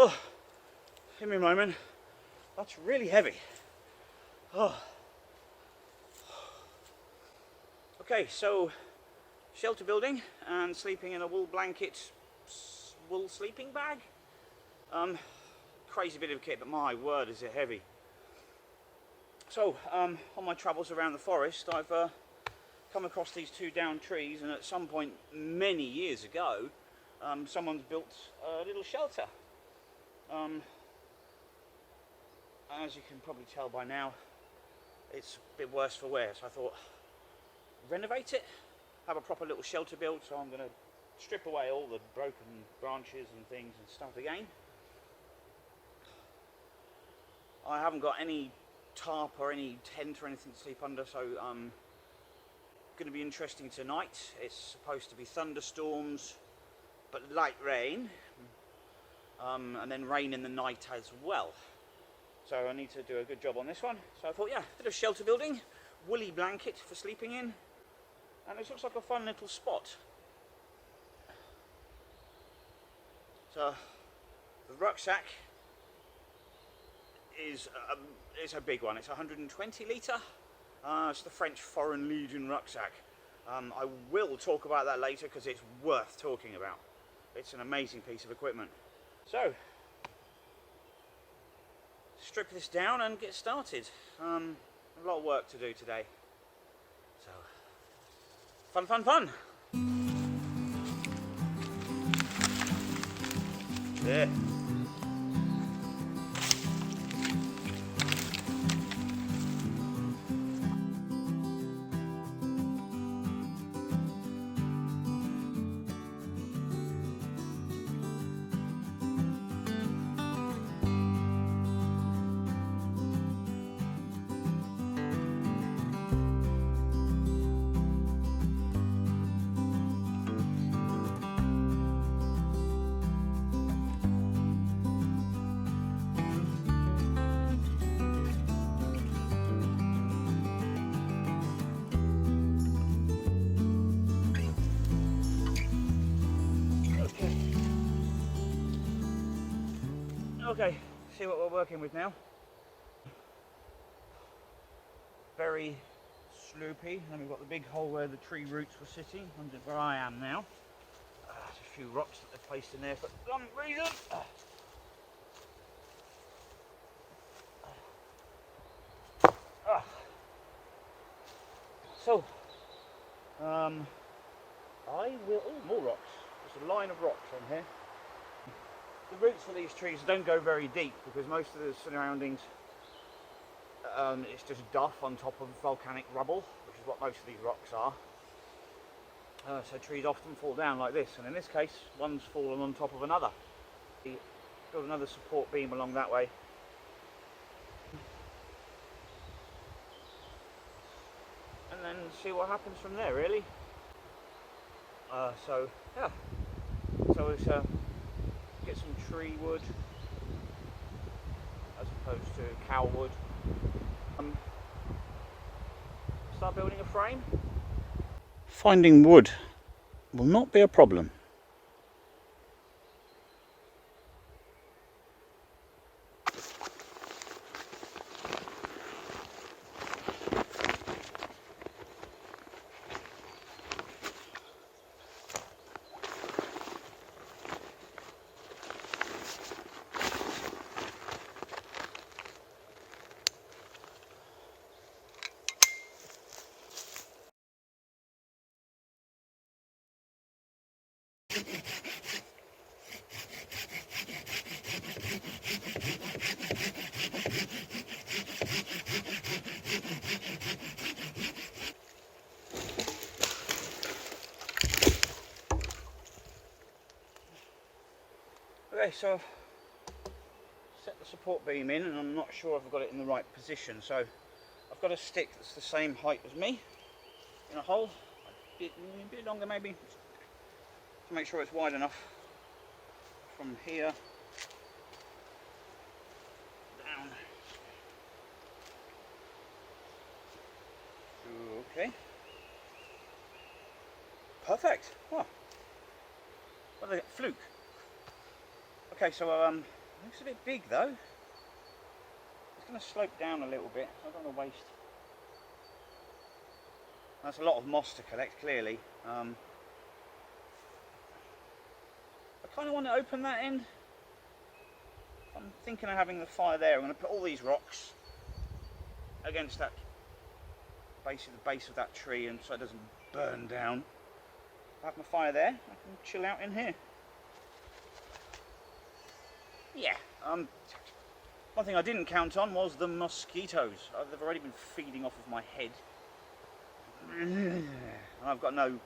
Oh, give me a moment. That's really heavy. Oh. Okay, so shelter building and sleeping in a wool blanket, wool sleeping bag. Crazy bit of kit, but my word, is it heavy. So, on my travels around the forest, I've come across these two downed trees, and at some point many years ago, someone's built a little shelter. As you can probably tell by now, it's a bit worse for wear, so I thought, renovate it, have a proper little shelter built. So I'm going to strip away all the broken branches and things and stuff again. I haven't got any tarp or any tent or anything to sleep under, so going to be interesting tonight. It's supposed to be thunderstorms, but light rain, and then rain in the night as well. So I need to do a good job on this one. So I thought, yeah, a bit of shelter building, woolly blanket for sleeping in, and it looks like a fun little spot. So the rucksack is it's a big one. It's 120 litre. It's the French Foreign Legion rucksack. I will talk about that later because it's worth talking about. It's an amazing piece of equipment. So, strip this down and get started. A lot of work to do today. So, fun, fun, fun! There. Okay, see what we're working with now. Very sloopy, and we've got the big hole where the tree roots were sitting, under where I am now. There's a few rocks that they've placed in there for some reason. So, I will, oh, more rocks. There's a line of rocks on here. The roots for these trees don't go very deep because most of the surroundings, it's just duff on top of volcanic rubble, which is what most of these rocks are. So trees often fall down like this, and in this case, one's fallen on top of another. Build another support beam along that way. And then see what happens from there, really. So, yeah. So it's get some tree wood as opposed to cow wood. Start building a frame. Finding wood will not be a problem. Okay, so I've set the support beam in, and I'm not sure if I've got it in the right position. So I've got a stick that's the same height as me in a hole, a bit longer maybe, to make sure it's wide enough from here down. Okay, perfect. Oh, what did I get? Fluke. Okay, so Looks a bit big though. It's going to slope down a little bit. I don't want to waste. That's a lot of moss to collect, clearly. I kind of want to open that end. I'm thinking of having the fire there. I'm going to put all these rocks against that base of that tree, and so it doesn't burn down. I have my fire there. I can chill out in here. Yeah. One thing I didn't count on was the mosquitoes. They've already been feeding off of my head. And I've got no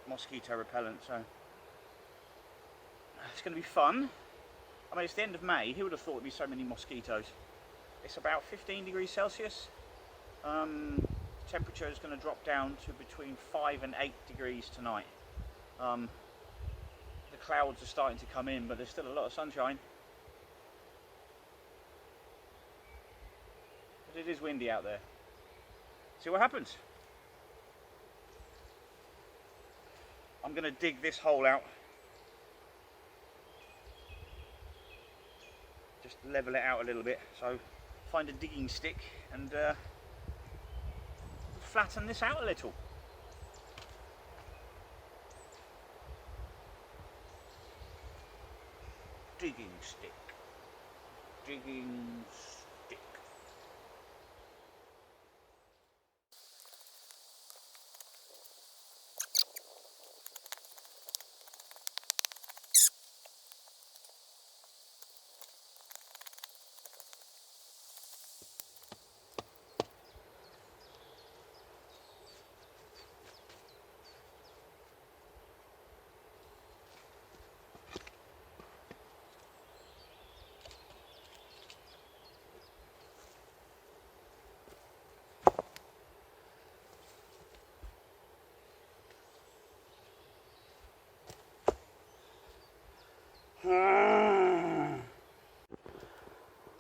mosquito repellent, so it's going to be fun. I mean, it's the end of May. Who would have thought there'd be so many mosquitoes? It's about 15 degrees Celsius. Temperature is going to drop down to between 5 and 8 degrees tonight. The clouds are starting to come in, but there's still a lot of sunshine. But it is windy out there. See what happens. I'm going to dig this hole out. Just level it out a little bit. So find a digging stick and flatten this out a little. Digging stick. Digging stick.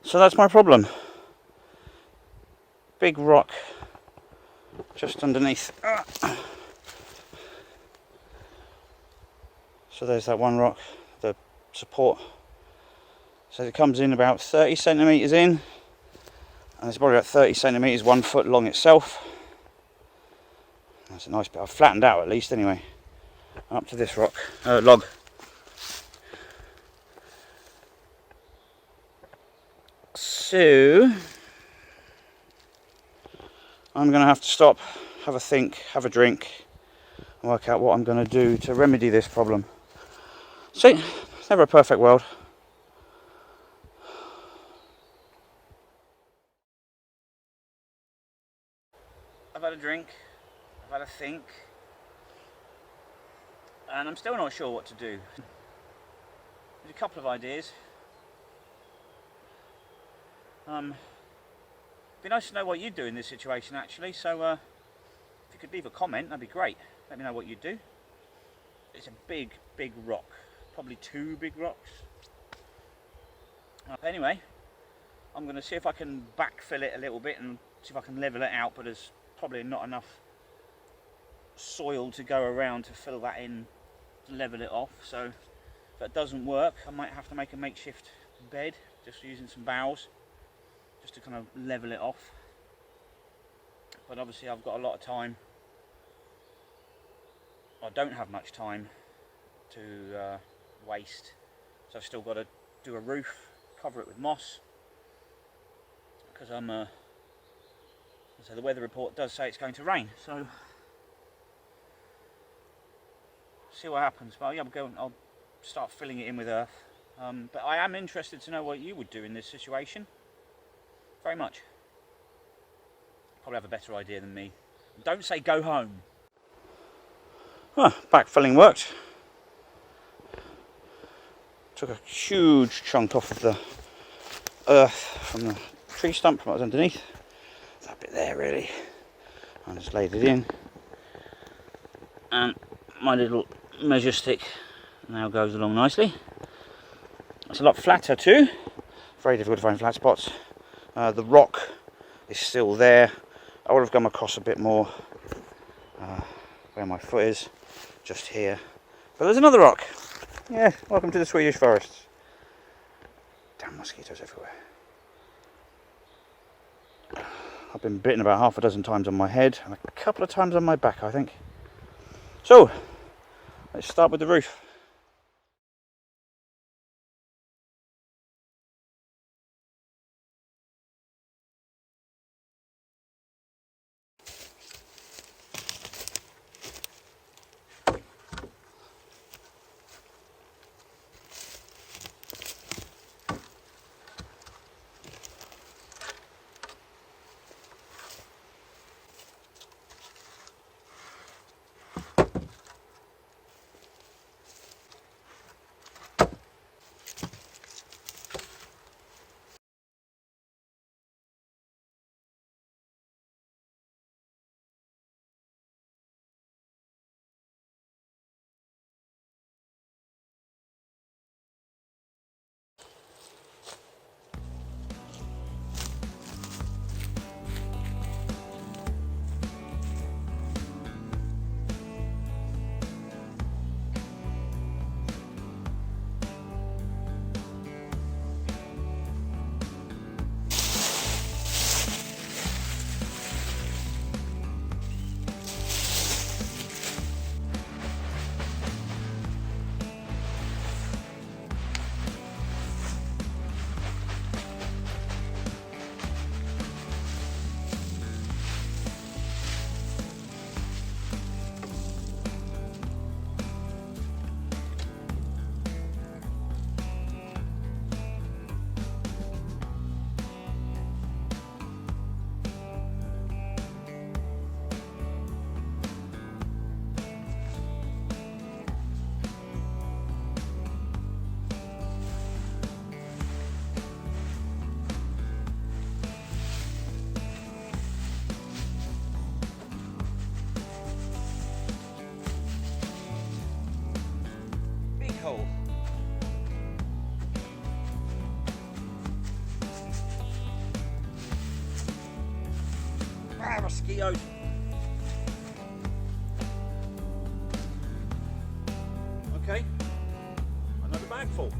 So that's my problem. Big rock just underneath. So there's that one rock, the support. So it comes in about 30 centimetres in, and it's probably about 30 centimetres, 1 foot long itself. That's a nice bit. I've flattened out at least anyway. Up to this rock, log. So I'm going to have to stop, have a think, have a drink, and work out what I'm going to do to remedy this problem. See, it's never a perfect world. I've had a drink, I've had a think, and I'm still not sure what to do. There's a couple of ideas. Be nice to know what you'd do in this situation actually, so if you could leave a comment, that'd be great. Let me know what you'd do. It's a big rock, probably 2 big rocks. Anyway, I'm going to see if I can backfill it a little bit and see if I can level it out, but there's probably not enough soil to go around to fill that in to level it off, so if that doesn't work I might have to make a makeshift bed just using some boughs, just to kind of level it off. But obviously I've got a lot of time. I don't have much time to waste, so I've still got to do a roof, cover it with moss, because so the weather report does say it's going to rain, so see what happens. But yeah, I'll start filling it in with earth. But I am interested to know what you would do in this situation. Very much. Probably have a better idea than me. Don't say go home. Backfilling worked. Took a huge chunk off of the earth from the tree stump from what was underneath. That bit there really. I just laid it in. And my little measure stick now goes along nicely. It's a lot flatter too. Very difficult to find flat spots. The rock is still there. I would have gone across a bit more where my foot is, just here. But there's another rock. Yeah, welcome to the Swedish forests. Damn mosquitoes everywhere. I've been bitten about half a dozen times on my head and a couple of times on my back, I think. So, let's start with the roof. Hole. Ah, mosquitoes. Okay, another bag full.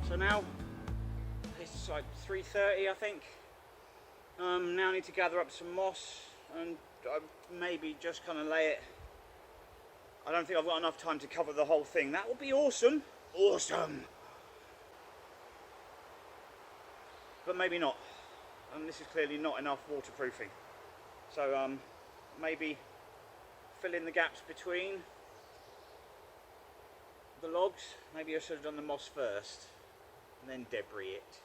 So now it's like 3:30, I think. Now I need to gather up some moss and maybe just kind of lay it. I don't think I've got enough time to cover the whole thing. That would be awesome. Awesome. But maybe not. And this is clearly not enough waterproofing. So maybe fill in the gaps between the logs. Maybe I should have done the moss first and then debris it.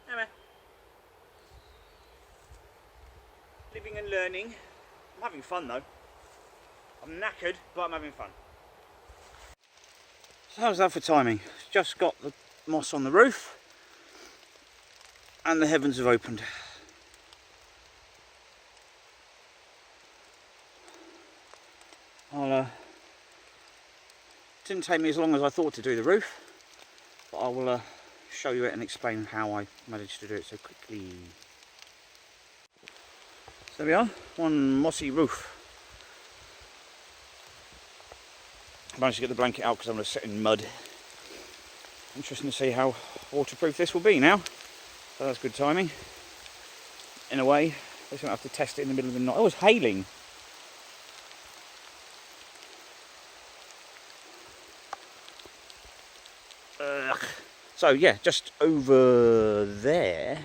Anyway, living and learning. I'm having fun though. I'm knackered, but I'm having fun. So how's that for timing? Just got the moss on the roof and the heavens have opened. Didn't take me as long as I thought to do the roof, but I will show you it and explain how I managed to do it so quickly. So there we are, one mossy roof. I managed to get the blanket out because I'm going to sit in mud. Interesting to see how waterproof this will be now. So that's good timing. In a way, I just don't have to test it in the middle of the night. Oh, it was hailing. So yeah, just over there,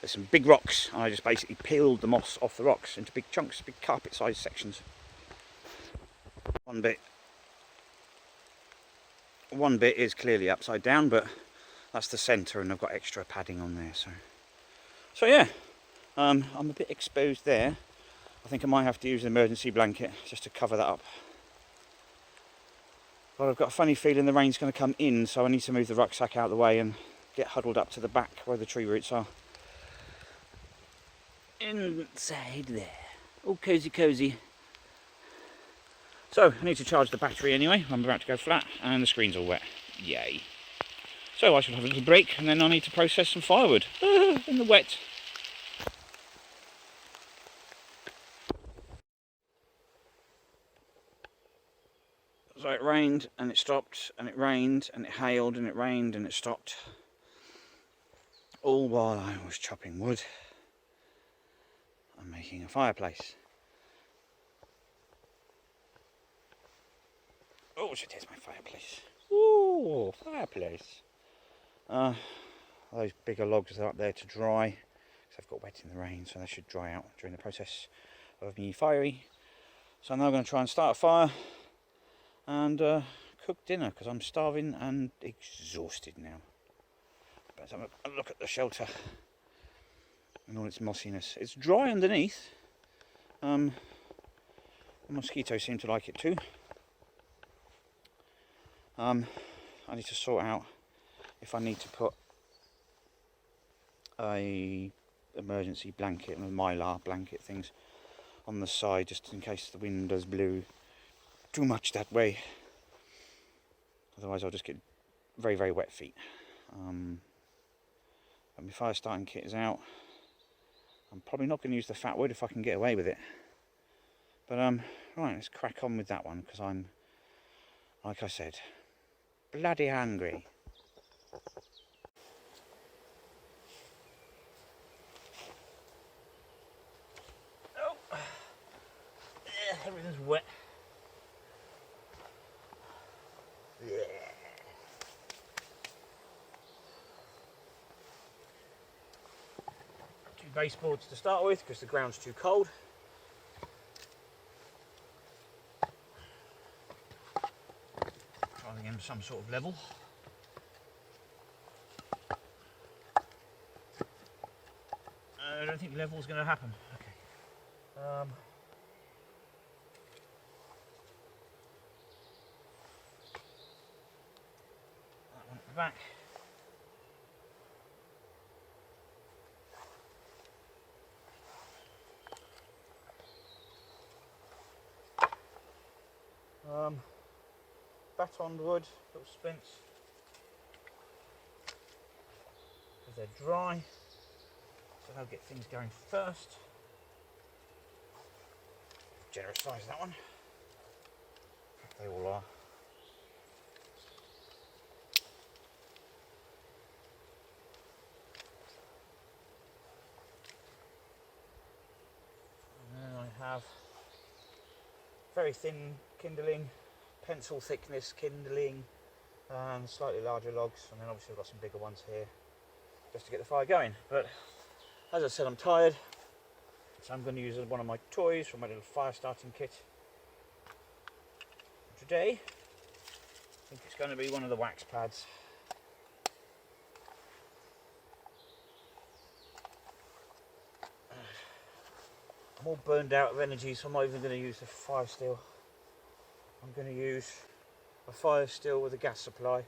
there's some big rocks, and I just basically peeled the moss off the rocks into big chunks, big carpet-sized sections. One bit is clearly upside down, but that's the centre, and I've got extra padding on there. So yeah, I'm a bit exposed there. I think I might have to use an emergency blanket just to cover that up. But I've got a funny feeling the rain's going to come in, so I need to move the rucksack out of the way and get huddled up to the back where the tree roots are. Inside there. All cosy cosy. So, I need to charge the battery anyway. I'm about to go flat and the screen's all wet. Yay. So I shall have a little break and then I need to process some firewood in the wet. So it rained and it stopped, and it rained and it hailed and it rained and it stopped. All while I was chopping wood and making a fireplace. Oh, so there's my fireplace. Ooh, fireplace. Those bigger logs are up there to dry because they've got wet in the rain, so they should dry out during the process of me fiery. So I'm now going to try and start a fire and cook dinner because I'm starving and exhausted now. But have a look at the shelter and all its mossiness. It's dry underneath. The mosquitoes seem to like it too. I need to sort out if I need to put a emergency blanket and mylar blanket things on the side just in case the wind does blow too much that way. Otherwise I'll just get very, very wet feet. And my fire starting kit is out. I'm probably not going to use the fat wood if I can get away with it. But right, let's crack on with that one because I'm, like I said, bloody hungry. Oh, yeah, everything's wet. Yeah. Two baseboards to start with because the ground's too cold. Trying to get some sort of level. I don't think level's going to happen. Okay. That one at the back. Batoned wood, little splints, because they're dry, so they'll get things going first. Generous size, that one. They all are. And then I have very thin kindling, pencil thickness kindling, and slightly larger logs, and then obviously I've got some bigger ones here just to get the fire going. But as I said, I'm tired, so I'm going to use one of my toys from my little fire starting kit. Today, I think it's going to be one of the wax pads. I'm all burned out of energy, so I'm not even going to use the fire steel. I'm going to use a fire steel with a gas supply.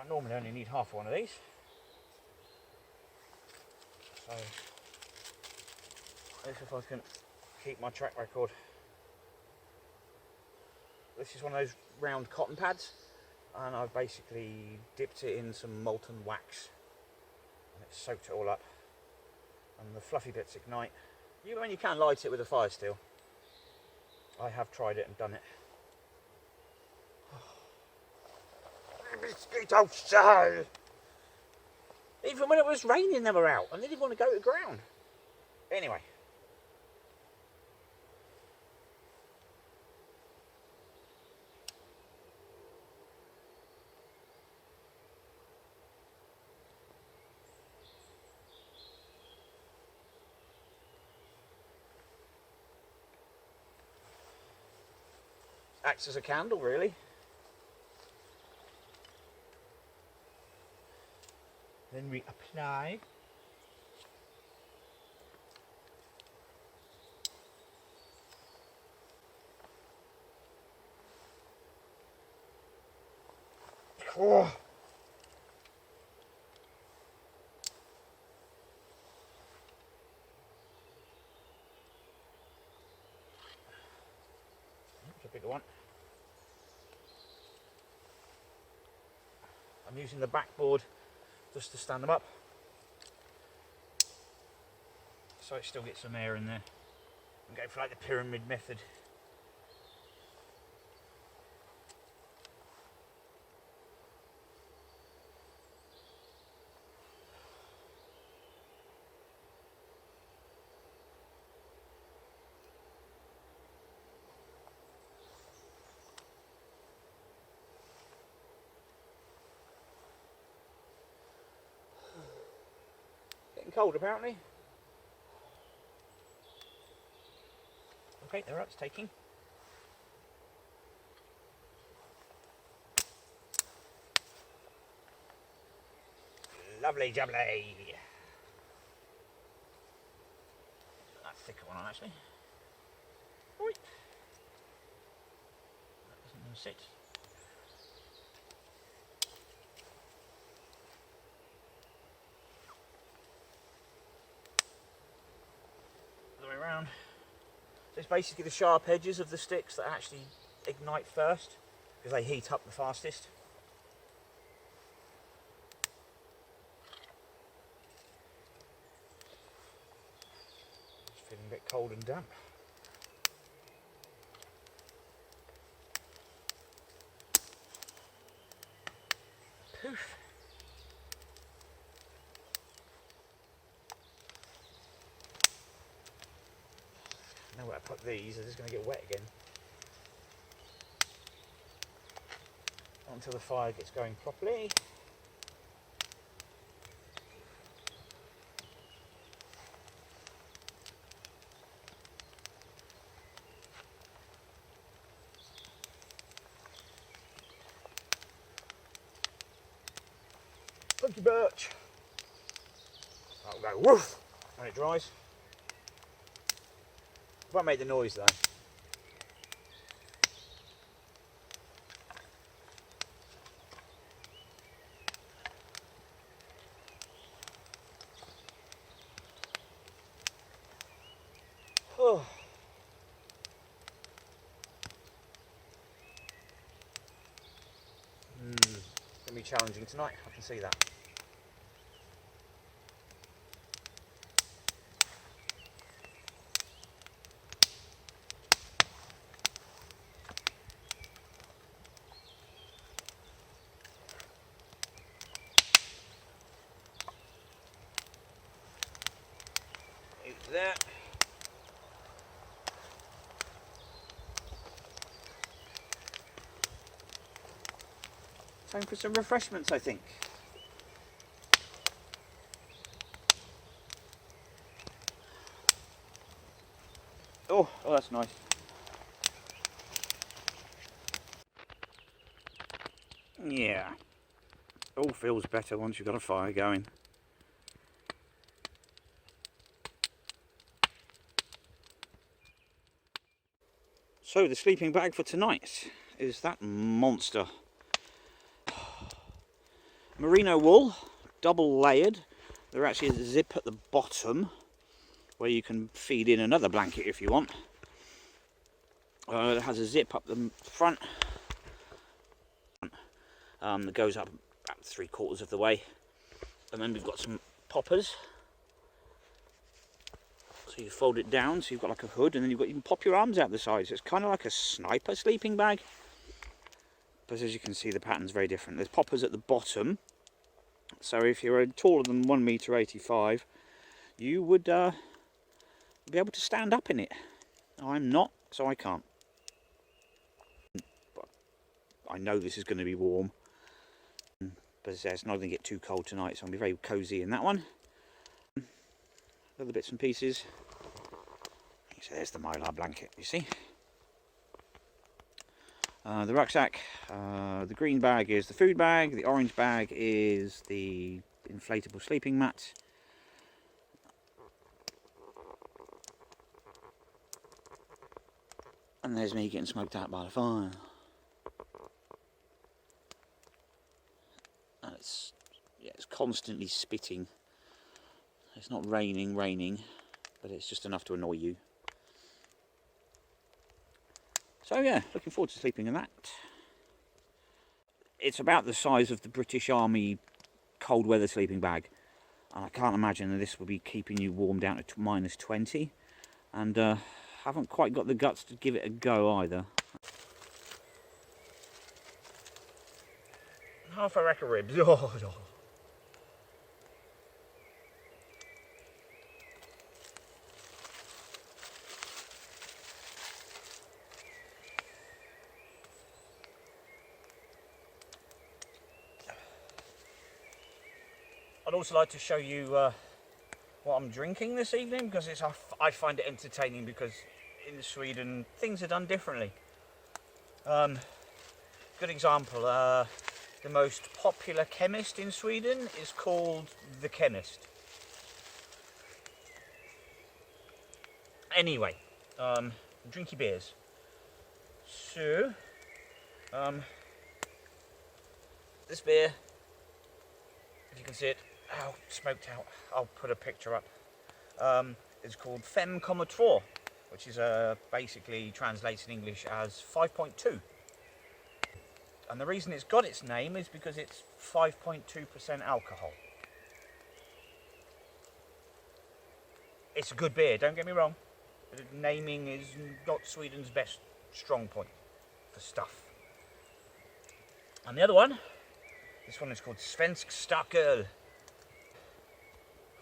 I normally only need half one of these. So, let's see if I can keep my track record. This is one of those round cotton pads, and I've basically dipped it in some molten wax, and it's soaked it all up. And the fluffy bits ignite. You can light it with a fire steel. I have tried it and done it. Mosquito cell! Even when it was raining they were out and they didn't want to go to the ground. Anyway. Acts as a candle, really. Then we apply. Oh. That's a bigger one. I'm using the backboard just to stand them up, so it still gets some air in there. I'm going for like the pyramid method. Getting cold apparently. Okay, there it's taking. Lovely jubbly. That thicker one on actually. Oi. That doesn't even sit. Other way around. So it's basically the sharp edges of the sticks that actually ignite first, because they heat up the fastest. It's feeling a bit cold and damp. Poof. Now where I put these, they're just going to get wet again. Until the fire gets going properly. Funky birch. That'll go woof when it dries. Won't make the noise though. Oh. It's going to be challenging tonight, I can see that. It's there. Time for some refreshments, I think. Oh, that's nice. Yeah. All feels better once you've got a fire going. So the sleeping bag for tonight is that monster. Merino wool, double layered. There actually is a zip at the bottom where you can feed in another blanket if you want. It has a zip up the front that goes up about 3/4 of the way, and then we've got some poppers. So you fold it down, so you've got like a hood, and then you can pop your arms out the sides. So it's kind of like a sniper sleeping bag. But as you can see, the pattern's very different. There's poppers at the bottom, so if you're taller than 1.85 m, you would be able to stand up in it. I'm not, so I can't. But I know this is going to be warm. But as I say, it's not going to get too cold tonight, so I'll be very cosy in that one. Other bits and pieces. So there's the mylar blanket, you see. The rucksack, the green bag is the food bag, the orange bag is the inflatable sleeping mat. And there's me getting smoked out by the fire. And it's constantly spitting. It's not raining, but it's just enough to annoy you. So yeah, looking forward to sleeping in that. It's about the size of the British Army cold weather sleeping bag. And I can't imagine that this will be keeping you warm down to minus 20. And haven't quite got the guts to give it a go either. Half a rack of ribs. Oh. I'd also like to show you what I'm drinking this evening, because I find it entertaining, because in Sweden things are done differently. Good example, the most popular chemist in Sweden is called the Chemist. Anyway, drinky beers. So, this beer, if you can see it, smoked out, I'll put a picture up. It's called 5,2, which is basically translates in English as 5.2. And the reason it's got its name is because it's 5.2% alcohol. It's a good beer, don't get me wrong. Naming is not Sweden's best strong point for stuff. And the other one, this one is called Svensk Starköl.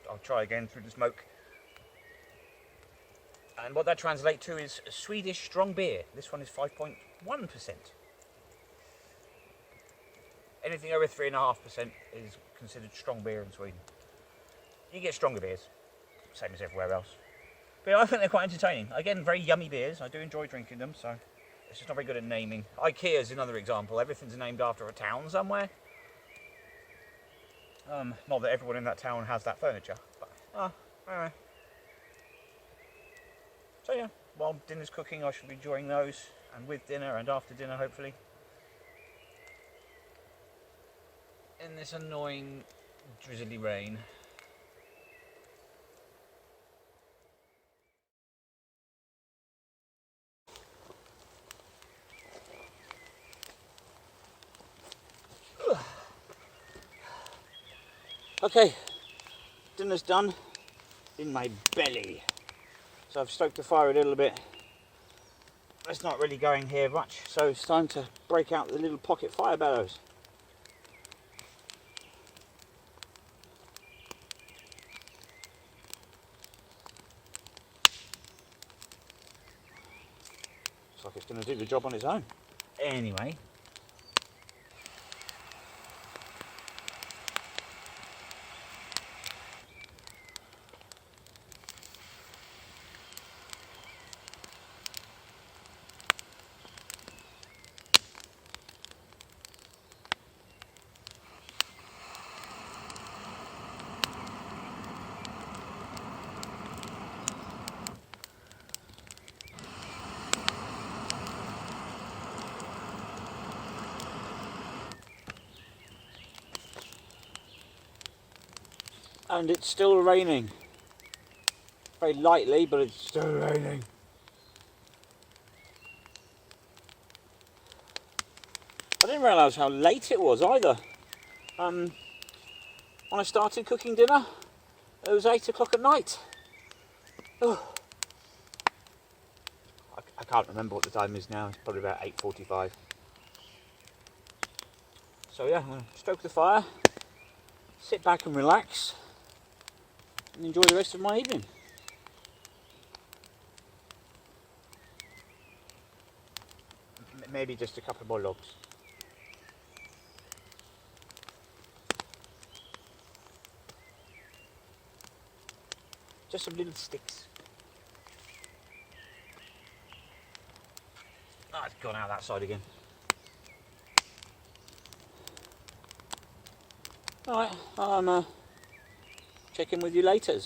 I'll try again through the smoke. And what that translates to is Swedish strong beer. This one is 5.1%. Anything over 3.5% is considered strong beer in Sweden. You get stronger beers, same as everywhere else. But I think they're quite entertaining. Again, very yummy beers. I do enjoy drinking them, so it's just not very good at naming. IKEA is another example. Everything's named after a town somewhere. Not that everyone in that town has that furniture, but anyway. So yeah, while dinner's cooking, I should be enjoying those, and with dinner and after dinner, hopefully. In this annoying drizzly rain. Okay, dinner's done in my belly. So I've stoked the fire a little bit. It's not really going here much, so it's time to break out the little pocket fire bellows. Looks like it's going to do the job on its own. Anyway. And it's still raining. Very lightly, but it's still raining. I didn't realise how late it was either. When I started cooking dinner, it was 8 o'clock at night. Oh. I can't remember what the time is now. It's probably about 8:45. So yeah, I'm going to stoke the fire, sit back and relax, and enjoy the rest of my evening. Maybe just a couple more logs. Just some little sticks. Ah, it's gone out that side again. Alright, I'll check in with you later.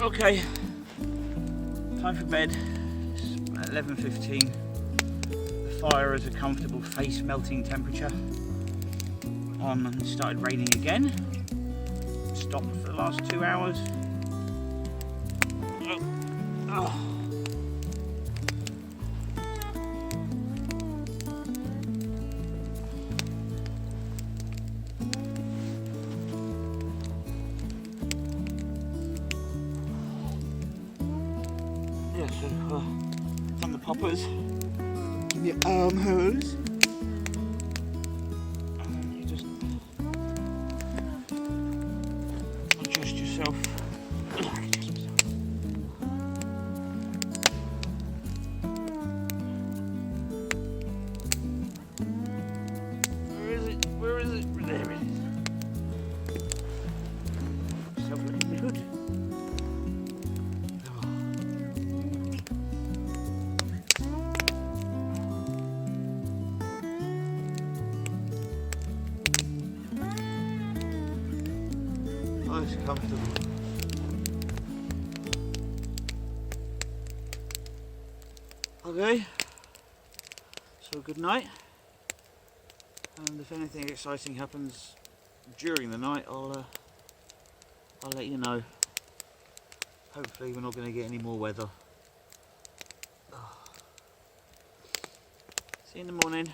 Okay, time for bed. It's about 11:15. The fire is a comfortable face melting temperature. It started raining again. Stopped for the last 2 hours. Oh. Yeah, so from the poppers, give you arm hose. You just adjust yourself. Where is it? Where is it? There it is. Self in the hood. Oh, it's comfortable. Okay, so good night, and if anything exciting happens during the night, I'll let you know. Hopefully we're not going to get any more weather. Oh. See you in the morning.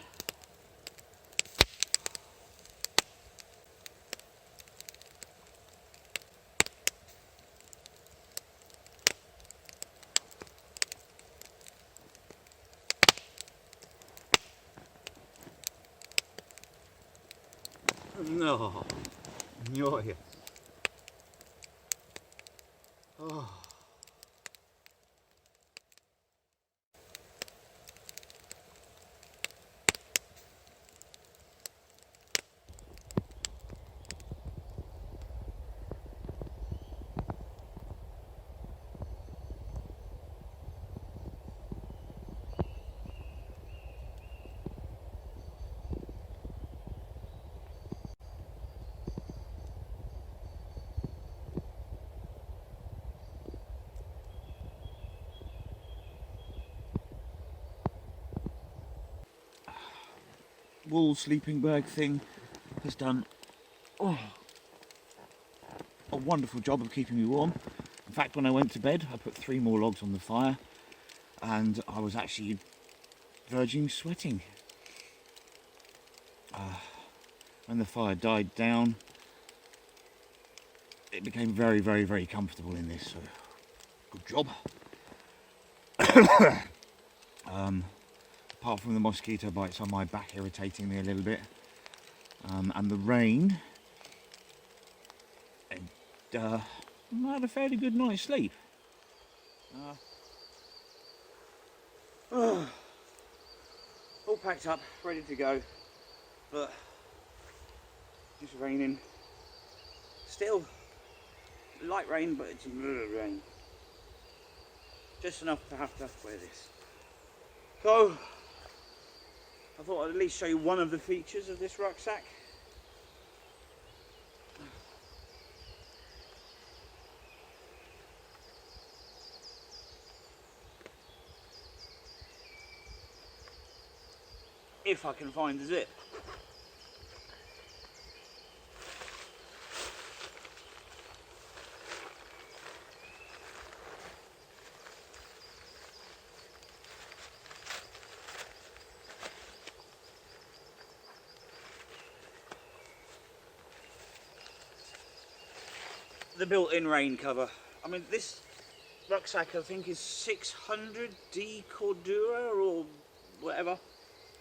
No, you're here. Oh. Wool sleeping bag thing has done a wonderful job of keeping me warm. In fact, when I went to bed, I put 3 more logs on the fire, and I was actually verging sweating. When the fire died down, it became very, very, very comfortable in this. So, good job. Apart from the mosquito bites on my back irritating me a little bit, and the rain, and I had a fairly good night's sleep. All packed up, ready to go, but just raining. Still light rain, but it's rain. Just enough to have to wear this. So I thought I'd at least show you one of the features of this rucksack. if I can find the zip. The built-in rain cover. I mean, this rucksack I think is 600 D Cordura or whatever,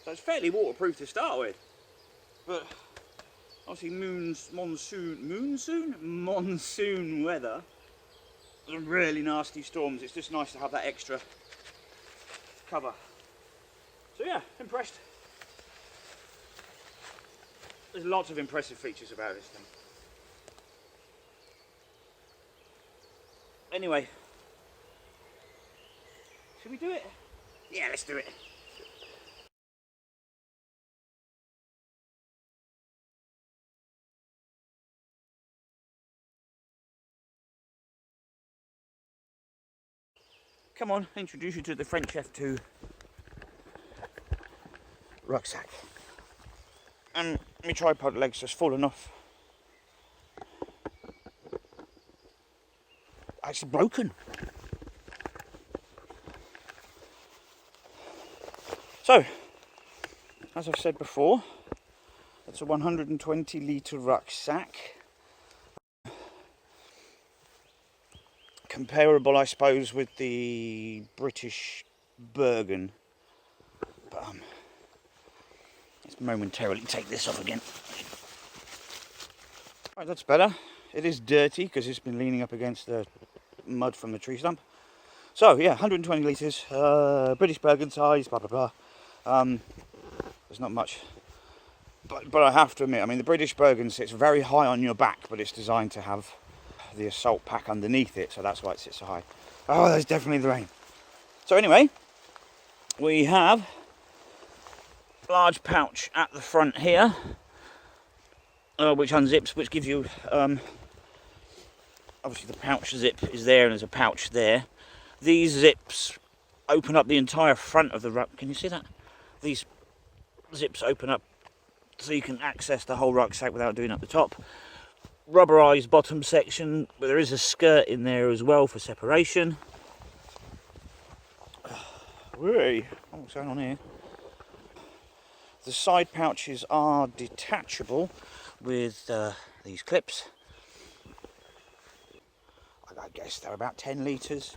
so it's fairly waterproof to start with. But obviously monsoon weather, some really nasty storms. It's just nice to have that extra cover. So yeah, impressed. There's lots of impressive features about this thing. Anyway, should we do it? Yeah, let's do it. Come on, introduce you to the French F2 rucksack. And my tripod legs just fallen off. Actually broken. So, as I've said before, it's a 120 litre rucksack. Comparable, I suppose, with the British Bergen. But let's momentarily take this off again. Right, that's better. It is dirty because it's been leaning up against the mud from the tree stump. So yeah, 120 litres, British Bergen size, blah blah blah. There's not much, but I have to admit, I mean, the British Bergen sits very high on your back, but it's designed to have the assault pack underneath it, so that's why it sits so high. Oh, there's definitely the rain. So anyway, we have a large pouch at the front here, which unzips, which gives you obviously the pouch zip is there, and there's a pouch there. These zips open up the entire front of the rucksack. Can you see that? These zips open up so you can access the whole rucksack without doing up the top. Rubberized bottom section, but there is a skirt in there as well for separation. What's going on here? The side pouches are detachable with these clips. I guess they're about 10 litres.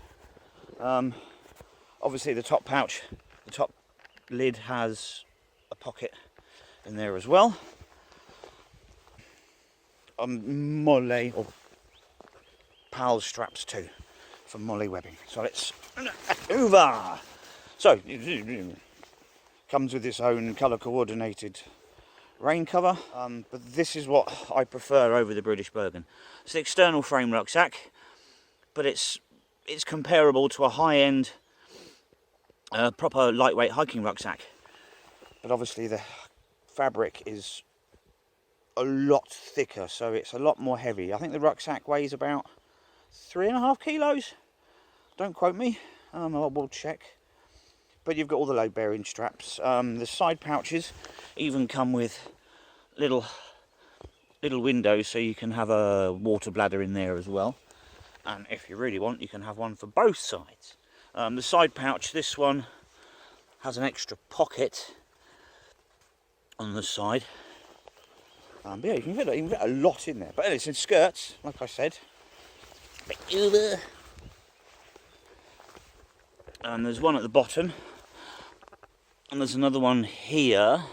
Obviously the top pouch, the top lid has a pocket in there as well. Molle or pal straps too for molle webbing. So let's over. So comes with its own colour coordinated rain cover, but this is what I prefer over the British Bergen. It's the external frame rucksack, but it's comparable to a high-end proper lightweight hiking rucksack, but obviously the fabric is a lot thicker, so it's a lot more heavy. I think the rucksack weighs about 3.5 kilos. Don't quote me, I will check. But you've got all the load bearing straps. The side pouches even come with little windows, so you can have a water bladder in there as well. And if you really want, you can have one for both sides. The side pouch, this one has an extra pocket on the side. But yeah, you can fit a lot in there. But it's in skirts, like I said. And there's one at the bottom. And there's another one here.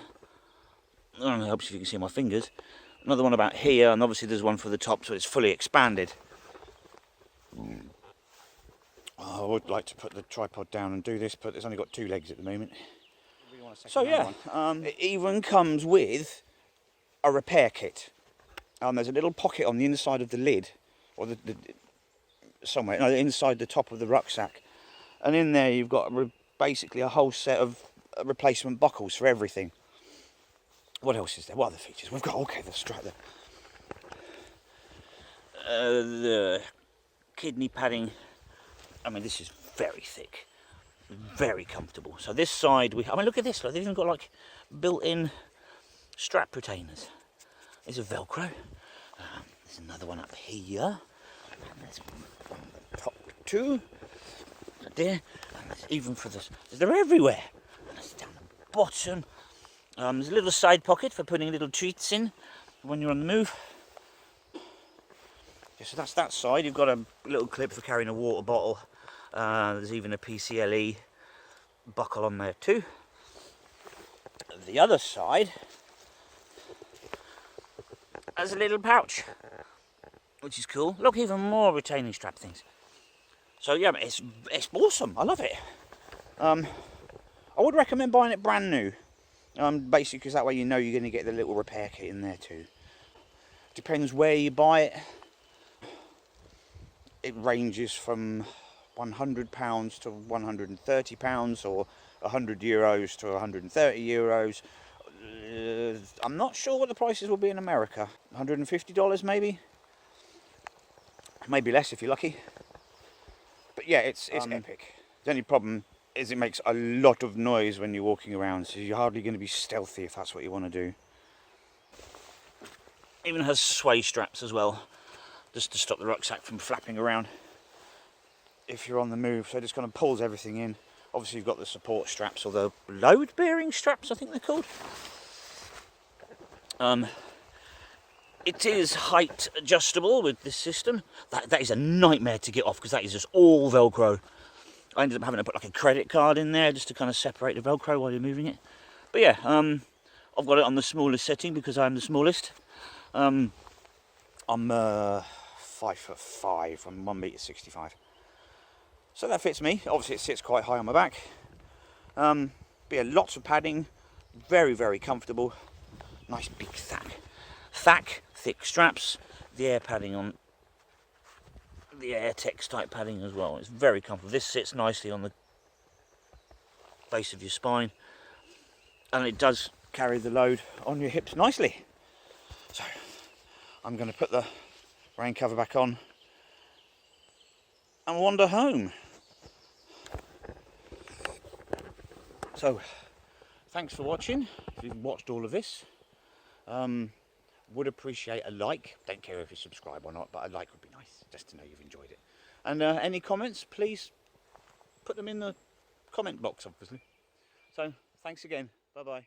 I don't know, helps if you can see my fingers. Another one about here, and obviously there's one for the top, so it's fully expanded. I would like to put the tripod down and do this, but it's only got 2 legs at the moment. So yeah, it even comes with a repair kit. There's a little pocket on the inside of the lid, or somewhere, no, inside the top of the rucksack, and in there you've got basically a whole set of replacement buckles for everything. What else is there? What other features? We've got, okay, the strap there. The kidney padding. I mean, this is very thick. very comfortable. So this side, I mean, look at this. Look, they've even got like built-in strap retainers. There's a Velcro. There's another one up here. And there's one on the top too. There. And there's even for this, they're everywhere. And there's down the bottom. There's a little side pocket for putting little treats in when you're on the move. Yeah, so that's that side. You've got a little clip for carrying a water bottle. There's even a PCLE buckle on there too. The other side has a little pouch, which is cool. Look, even more retaining strap things. So yeah, it's awesome. I love it. I would recommend buying it brand new. Basically, because that way you know you're going to get the little repair kit in there too. Depends where you buy it. It ranges from £100 to £130, or €100 to €130. I'm not sure what the prices will be in America. $150 maybe? Maybe less if you're lucky. But yeah, it's epic. The only problem is it makes a lot of noise when you're walking around, so you're hardly going to be stealthy if that's what you want to do. Even has sway straps as well, just to stop the rucksack from flapping around if you're on the move. So it just kind of pulls everything in. Obviously you've got the support straps, or the load bearing straps I think they're called. It is height adjustable with this system. That is a nightmare to get off, because that is just all Velcro. I ended up having to put like a credit card in there just to kind of separate the Velcro while you're moving it. But yeah, I've got it on the smallest setting because I'm the smallest. I'm 5'5", I'm 1m65. So that fits me. Obviously it sits quite high on my back. But yeah, lots of padding, very, very comfortable. Nice big thick straps. The air padding on, the Airtex type padding as well. It's very comfortable. This sits nicely on the base of your spine, and it does carry the load on your hips nicely. So I'm going to put the rain cover back on and wander home. So thanks for watching. If you've watched all of this, would appreciate a like. Don't care if you subscribe or not, but a like would be nice, just to know you've enjoyed it. And any comments, please put them in the comment box, obviously. So thanks again. Bye bye.